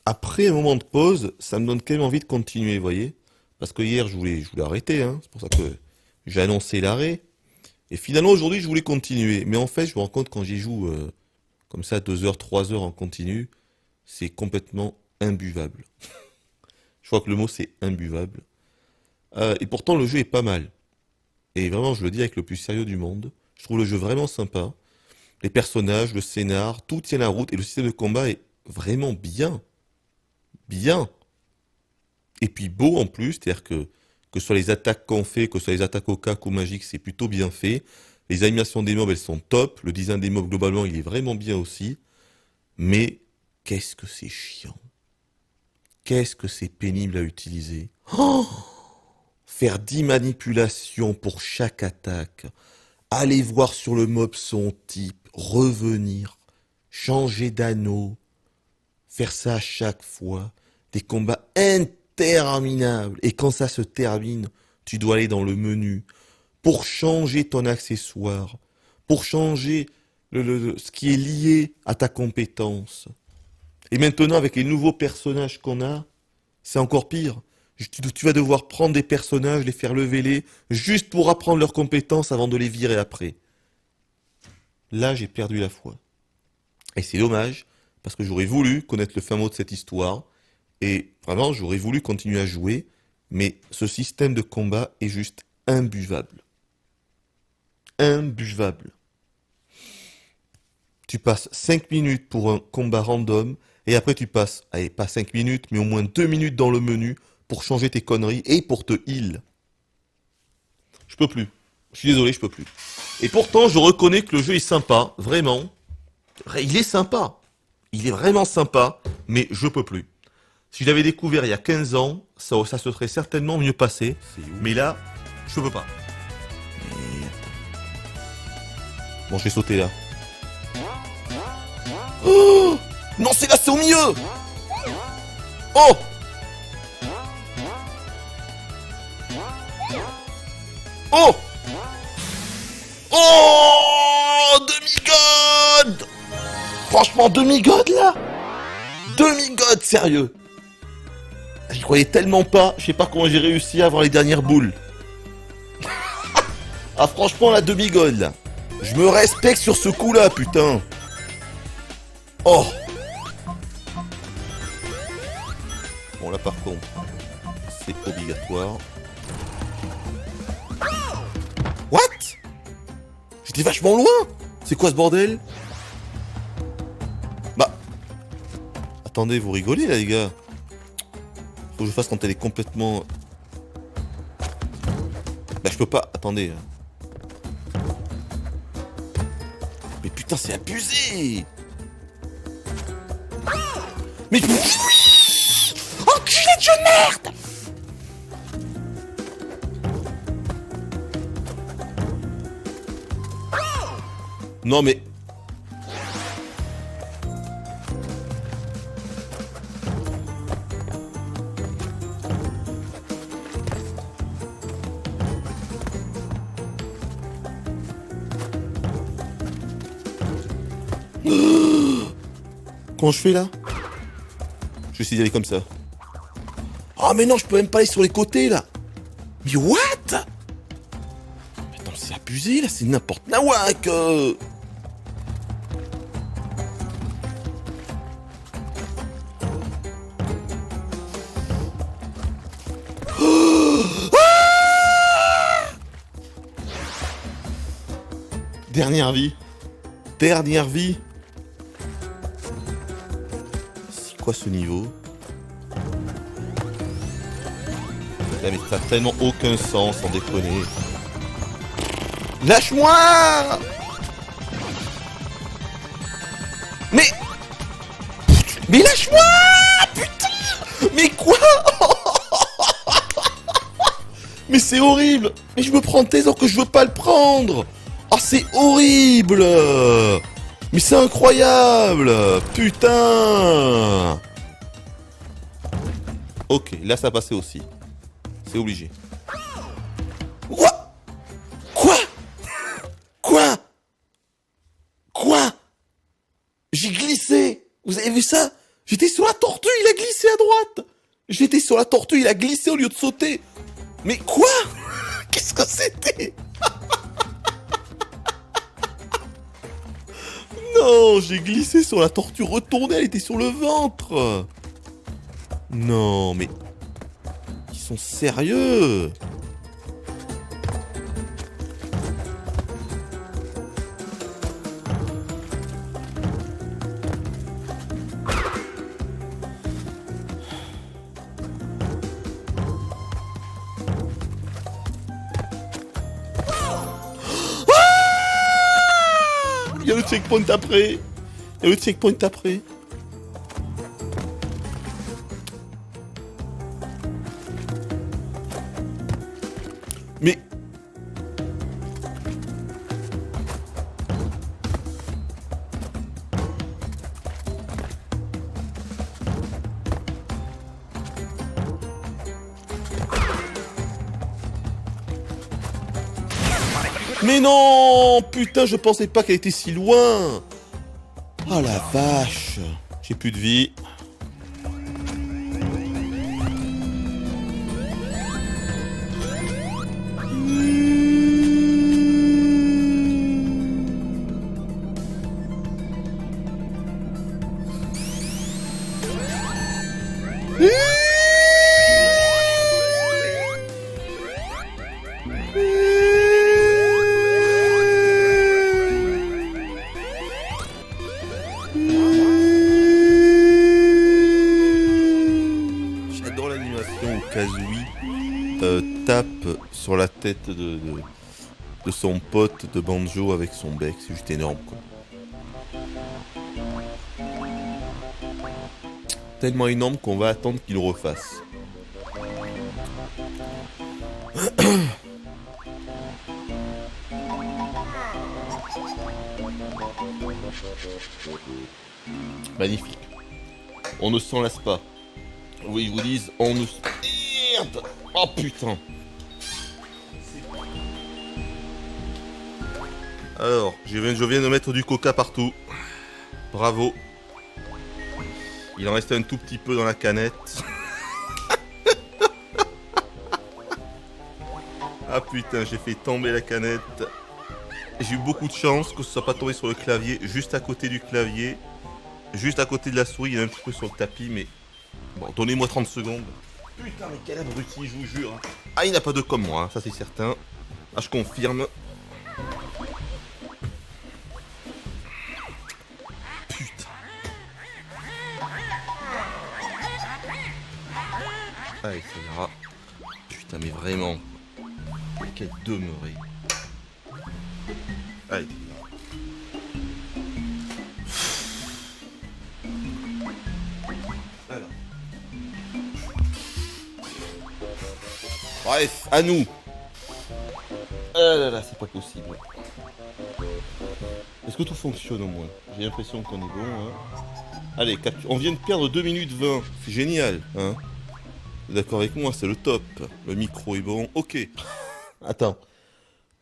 après un moment de pause, ça me donne quand même envie de continuer, vous voyez? Parce que hier je voulais arrêter, hein. C'est pour ça que j'ai annoncé l'arrêt. Et finalement aujourd'hui je voulais continuer. Mais en fait je me rends compte quand j'y joue comme ça 2 heures, 3 heures en continu, c'est complètement imbuvable. Je crois que le mot c'est imbuvable. Et pourtant le jeu est pas mal. Et vraiment, je le dis avec le plus sérieux du monde. Je trouve le jeu vraiment sympa. Les personnages, le scénar, tout tient la route et le système de combat est vraiment bien. Bien. Et puis beau en plus, c'est-à-dire que ce soit les attaques qu'on fait, que ce soit les attaques au cac ou magiques, c'est plutôt bien fait. Les animations des mobs, elles sont top. Le design des mobs, globalement, il est vraiment bien aussi. Mais qu'est-ce que c'est chiant. Qu'est-ce que c'est pénible à utiliser. Oh, faire 10 manipulations pour chaque attaque. Aller voir sur le mob son type. Revenir. Changer d'anneau. Faire ça à chaque fois. Des combats interminables. Et quand ça se termine, tu dois aller dans le menu. Pour changer ton accessoire. Pour changer ce qui est lié à ta compétence. Et maintenant, avec les nouveaux personnages qu'on a, c'est encore pire. Tu vas devoir prendre des personnages, les faire leveler, juste pour apprendre leurs compétences avant de les virer après. Là, j'ai perdu la foi. Et c'est dommage, parce que j'aurais voulu connaître le fin mot de cette histoire, et vraiment, j'aurais voulu continuer à jouer, mais ce système de combat est juste imbuvable. Imbuvable. Tu passes 5 minutes pour un combat random, et après tu passes, allez, pas 5 minutes, mais au moins 2 minutes dans le menu pour changer tes conneries et pour te heal. Je peux plus. Je suis désolé, je peux plus. Et pourtant, je reconnais que le jeu est sympa, vraiment. Il est sympa. Il est vraiment sympa, mais je peux plus. Si je l'avais découvert il y a 15 ans, ça se serait certainement mieux passé. Mais là, je peux pas. Bon, je vais sauter là. Oh non, c'est là, c'est au milieu. Oh. Oh. Oh, demi-god. Franchement, demi-god là. Demi-god, sérieux. J'y croyais tellement pas, je sais pas comment j'ai réussi à avoir les dernières boules. Ah franchement, la demi-god là. Je me respecte sur ce coup là, putain. Oh. Bon là par contre, c'est obligatoire. What? J'étais vachement loin. C'est quoi ce bordel? Bah. Attendez, vous rigolez là les gars. Faut que je fasse quand elle est complètement... Bah je peux pas, attendez. Mais putain c'est abusé. Mais... Enculé de jeu de merde. Non mais... Comment je fais là? Je vais essayer d'y aller comme ça. Ah mais non, je peux même pas aller sur les côtés là. Mais what? Attends, c'est abusé là, c'est n'importe nawak. Dernière vie. Dernière vie. C'est quoi ce niveau? Là, mais ça n'a tellement aucun sens, sans déconner. Lâche-moi! Mais lâche-moi! Putain! Mais quoi? Mais c'est horrible! Mais je me prends tes alors que je veux pas le prendre! Ah, c'est horrible! Mais c'est incroyable! Putain! Ok, là ça a passé aussi. C'est obligé. Quoi? Quoi? Quoi? Quoi? J'ai glissé! Vous avez vu ça? J'étais sur la tortue, il a glissé à droite! J'étais sur la tortue, il a glissé au lieu de sauter! Mais quoi? Qu'est-ce que c'était? Non, j'ai glissé sur la tortue retournée, elle était sur le ventre. Non, mais... Ils sont sérieux? Il y a le checkpoint après. Il y a le checkpoint après. Mais... Mais non! Putain, je pensais pas qu'elle était si loin! Oh la vache! J'ai plus de vie. J'adore l'animation où Kazooie tape sur la tête de son pote de Banjo avec son bec. C'est juste énorme, quoi. Tellement énorme qu'on va attendre qu'il le refasse. Magnifique. On ne s'en lasse pas. Oui, ils vous disent, on ne... Merde! Oh putain! Alors, je viens de mettre du coca partout. Bravo. Il en restait un tout petit peu dans la canette. Ah putain, j'ai fait tomber la canette. J'ai eu beaucoup de chance que ce soit pas tombé sur le clavier, juste à côté du clavier. Juste à côté de la souris, il y a un petit peu sur le tapis, mais... Bon, donnez-moi 30 secondes. Putain, mais quel abruti, je vous jure. Ah, il n'a pas de comme moi, hein, ça c'est certain. Ah, je confirme. Putain. Allez, ça ira. Putain, mais vraiment. Quelle demeurée. Allez. Alors. Bref, à nous. Ah là là, c'est pas possible. Est-ce que tout fonctionne au moins? J'ai l'impression qu'on est bon, hein. Allez, on vient de perdre 2 minutes 20. C'est génial, hein. D'accord avec moi, c'est le top. Le micro est bon, ok. Attends.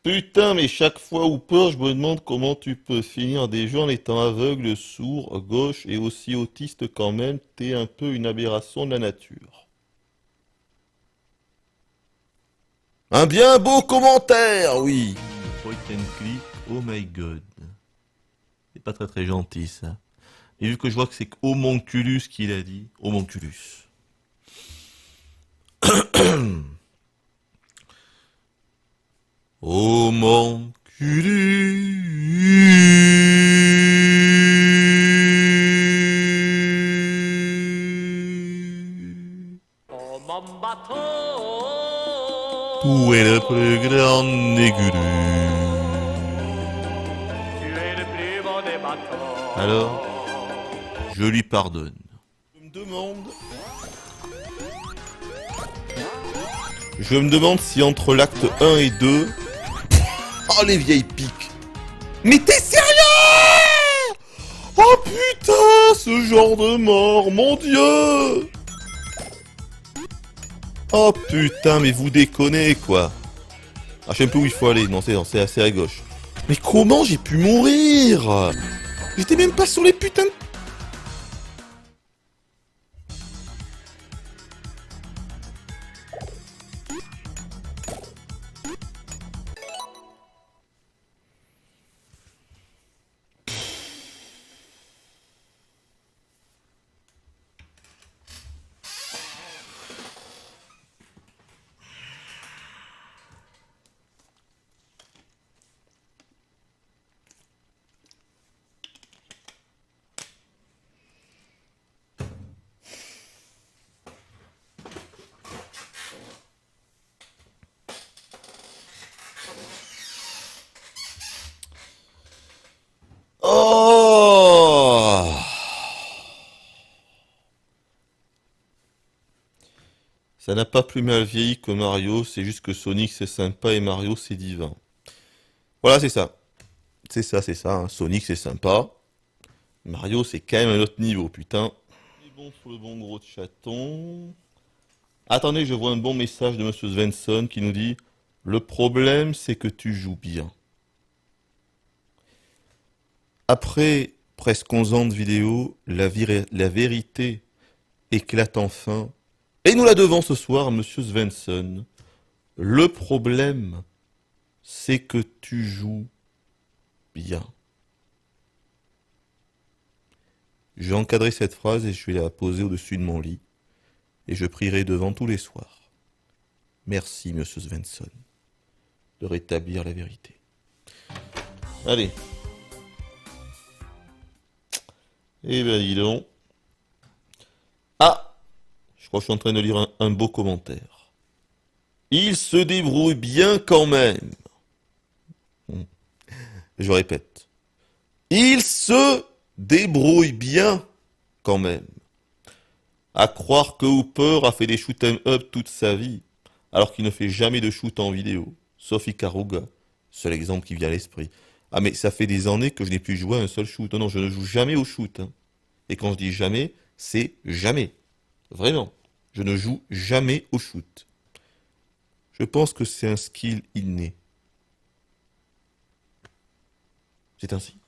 Putain, mais chaque fois où peur, je me demande comment tu peux finir des jeux en étant aveugle, sourd, gauche et aussi autiste quand même. T'es un peu une aberration de la nature. Un bien beau commentaire, oui. Point and click, oh my god. C'est pas très très gentil ça. Et vu que je vois que c'est Homonculus qui l'a dit, Homonculus. Homonculus. Où est le plus grand néguru? Alors, je lui pardonne. Je me demande si entre l'acte 1 et 2... Oh, les vieilles piques! Mais t'es sérieux? Oh putain, ce genre de mort, mon dieu! Oh putain, mais vous déconnez, quoi. Ah, je sais un peu où il faut aller. Non, c'est assez à gauche. Mais comment j'ai pu mourir? J'étais même pas sur les putains de... Ça n'a pas plus mal vieilli que Mario, c'est juste que Sonic c'est sympa et Mario c'est divin. Voilà, c'est ça. C'est ça, hein. Sonic c'est sympa. Mario c'est quand même un autre niveau, putain. On est bon sur le bon gros chaton. Attendez, je vois un bon message de Monsieur Svensson qui nous dit « Le problème c'est que tu joues bien ». Après presque 11 ans de vidéo, la vérité éclate enfin. Et nous la devons ce soir, Monsieur Svensson. Le problème, c'est que tu joues bien. Je vais encadrer cette phrase et je vais la poser au-dessus de mon lit. Et je prierai devant tous les soirs. Merci, Monsieur Svensson, de rétablir la vérité. Allez. Eh ben, dis donc. Ah! Je crois que je suis en train de lire un beau commentaire. Il se débrouille bien quand même. Je répète. Il se débrouille bien quand même. À croire que Hooper a fait des shoot 'em up toute sa vie, alors qu'il ne fait jamais de shoot en vidéo, sauf Ikaruga. Seul exemple qui vient à l'esprit. Ah mais ça fait des années que je n'ai plus joué à un seul shoot. Non, je ne joue jamais au shoot. Hein. Et quand je dis jamais, c'est jamais. Vraiment. Je ne joue jamais au shoot. Je pense que c'est un skill inné. C'est ainsi.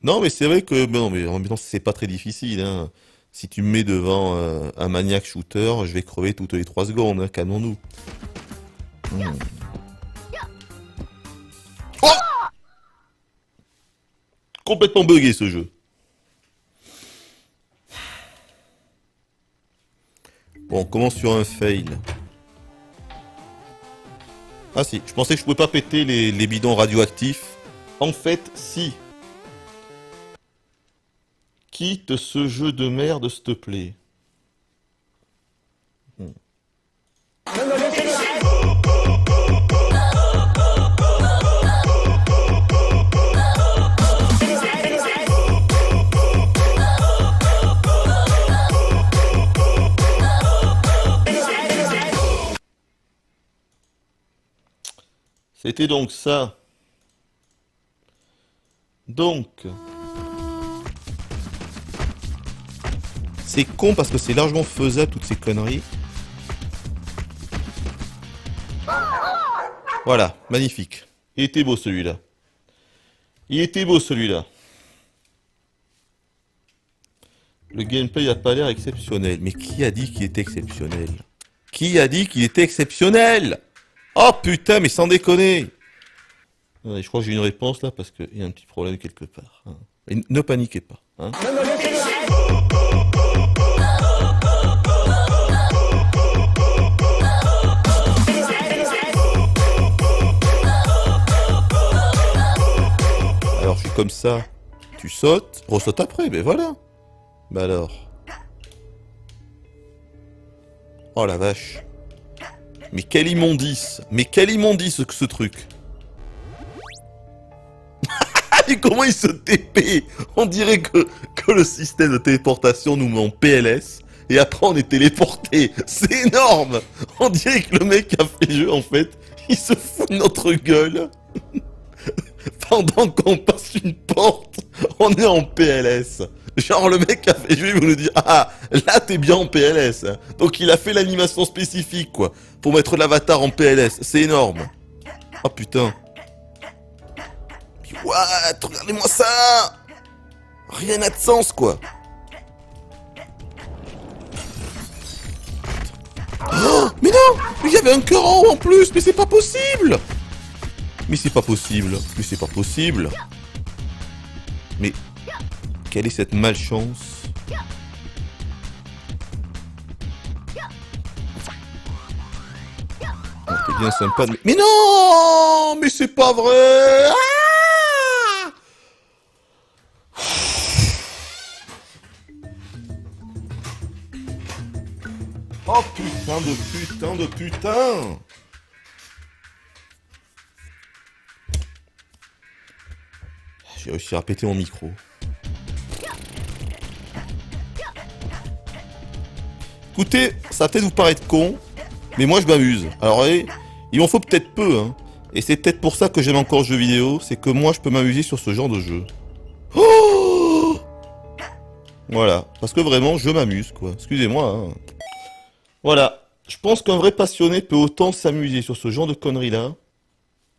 Non, mais c'est vrai que non, mais en même temps, c'est pas très difficile. Hein. Si tu me mets devant un maniac shooter, je vais crever toutes les 3 secondes. Hein. Calmons-nous. Oh, complètement buggé ce jeu. Bon, on commence sur un fail. Ah si, je pensais que je pouvais pas péter les bidons radioactifs. En fait, si. Quitte ce jeu de merde, s'il te plaît. C'était donc ça. Donc, c'est con parce que c'est largement faisable toutes ces conneries. Voilà, magnifique. Il était beau celui-là. Il était beau celui-là. Le gameplay n'a pas l'air exceptionnel. Mais qui a dit qu'il était exceptionnel? Qui a dit qu'il était exceptionnel? Oh putain, mais sans déconner! Ouais, je crois que j'ai une réponse là parce qu'il y a un petit problème quelque part. Hein. Et ne paniquez pas. Hein. Alors je suis comme ça, tu sautes, ressaute après, ben voilà. Ben alors. Oh la vache. Mais quelle immondice! Mais quelle immondice que ce truc! Et comment il se TP? On dirait que le système de téléportation nous met en PLS et après on est téléporté. C'est énorme! On dirait que le mec qui a fait le jeu en fait, il se fout de notre gueule. Pendant qu'on passe une porte, on est en PLS. Genre le mec qui a fait le jeu, il va nous dire ah là t'es bien en PLS. Donc il a fait l'animation spécifique quoi. Pour mettre l'avatar en PLS, c'est énorme. Oh putain. What? Regardez-moi ça! Rien n'a de sens quoi. Oh, mais non! Il y avait un cœur en haut en plus, mais c'est pas possible! Mais c'est pas possible, mais c'est pas possible. Mais quelle est cette malchance? C'est bien sympa de... Mais non! Mais c'est pas vrai! Ah! Oh putain de putain de putain! J'ai réussi à péter mon micro. Écoutez, ça va peut-être vous paraître con, Mais moi je m'amuse. Alors il m'en faut peut-être peu, hein. Et c'est peut-être pour ça que j'aime encore le jeu vidéo, c'est que moi je peux m'amuser sur ce genre de jeu. Oh, voilà, parce que vraiment je m'amuse quoi, excusez-moi. Hein. Voilà, je pense qu'un vrai passionné peut autant s'amuser sur ce genre de conneries là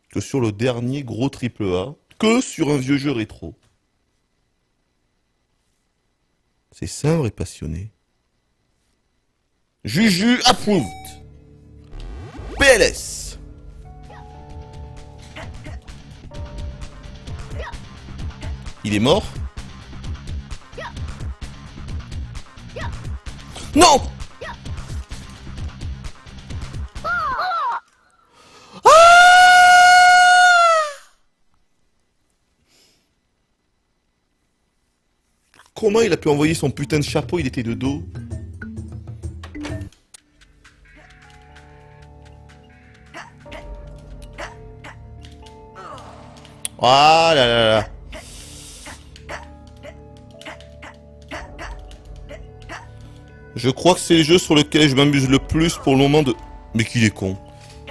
que sur le dernier gros AAA, que sur un vieux jeu rétro. C'est ça un vrai passionné. Juju approved. PLS. Il est mort? Non! Comment il a pu envoyer son putain de chapeau? Il était de dos. Ah là là là. Je crois que c'est le jeu sur lequel je m'amuse le plus pour le moment de... Mais qu'il est con.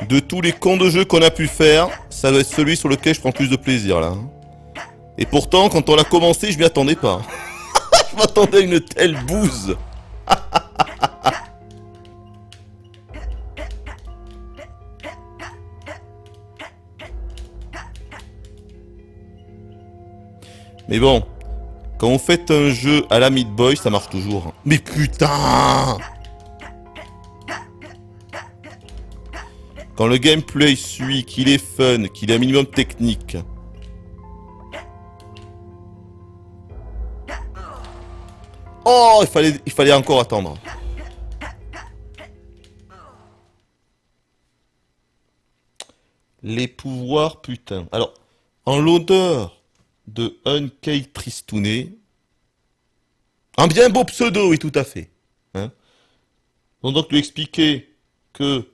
De tous les cons de jeux qu'on a pu faire, ça va être celui sur lequel je prends plus de plaisir là. Et pourtant, quand on l'a commencé, je m'y attendais pas. Je m'attendais à une telle bouse. Mais bon, quand on fait un jeu à la Meat Boy, ça marche toujours. Mais putain! Quand le gameplay suit, qu'il est fun, qu'il est un minimum technique. Oh, il fallait encore attendre. Les pouvoirs, putain. Alors, en l'odeur de Unkei Tristouné, un bien beau pseudo, oui, tout à fait. Hein, on va donc lui expliquer que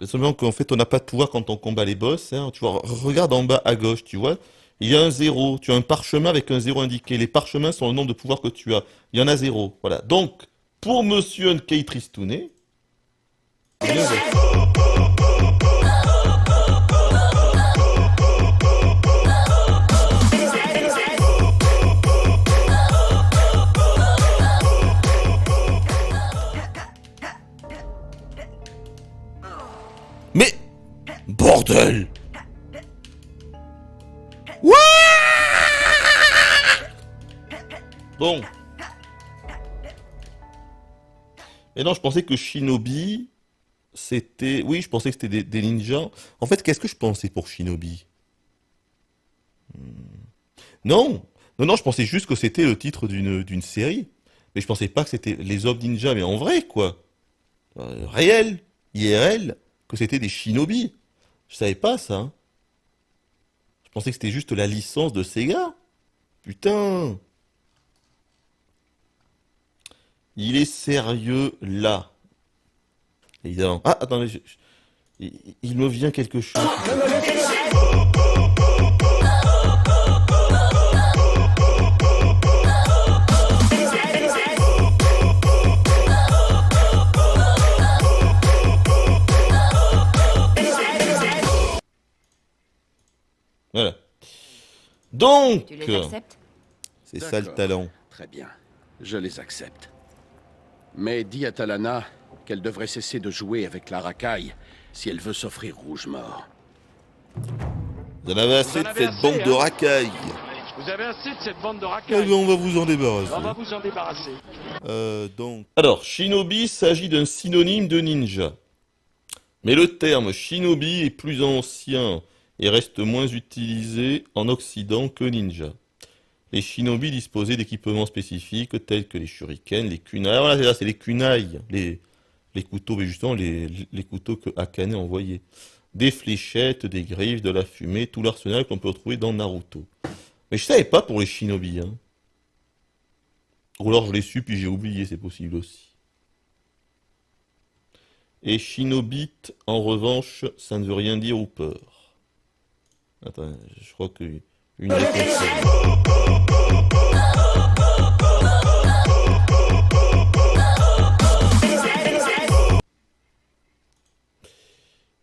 simplement qu'en fait on n'a pas de pouvoir quand on combat les boss. Hein, tu vois, regarde en bas à gauche, tu vois. Il y a un 0, tu as un parchemin avec un 0 indiqué. Les parchemins sont le nombre de pouvoirs que tu as. Il y en a 0. Voilà. Donc, pour Monsieur Unkei Tristouné... Mais... Bordel! Bon. Et non, je pensais que Shinobi, c'était... Oui, je pensais que c'était des ninjas. En fait, qu'est-ce que je pensais pour Shinobi? Non. Non, je pensais juste que c'était le titre d'une série. Mais je pensais pas que c'était les hommes ninjas, mais en vrai, quoi. Réel, IRL, que c'était des Shinobi. Je savais pas ça. Hein. Je pensais que c'était juste la licence de Sega. Putain. Il est sérieux là. Évidemment. Ah, attendez, il me vient quelque chose. Voilà. Donc, Tu les acceptes? c'est ça le talent. Très bien, je les accepte. Mais dis à Talana qu'elle devrait cesser de jouer avec la racaille si elle veut s'offrir Rouge-Mort. Vous en avez assez de cette bande de racailles. Vous avez assez de cette bande de Eh racailles. bien, on va vous en débarrasser. On va vous en débarrasser. Donc... Alors, shinobi s'agit d'un synonyme de ninja. Mais le terme shinobi est plus ancien et reste moins utilisé en Occident que ninja. Les shinobi disposaient d'équipements spécifiques tels que les shurikens, les kunai. Voilà, c'est les kunai, les couteaux, mais justement les couteaux que Akane envoyait. Des fléchettes, des griffes, de la fumée, tout l'arsenal qu'on peut retrouver dans Naruto. Mais je savais pas pour les shinobi. Hein. Ou alors je l'ai su puis j'ai oublié, c'est possible aussi. Et shinobit, en revanche, ça ne veut rien dire ou peur. Attends, je crois que une réponse.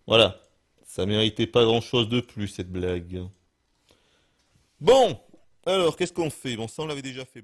Voilà. Ça méritait pas grand-chose de plus, cette blague. Bon, alors, qu'est-ce qu'on fait? Bon, ça, on l'avait déjà fait.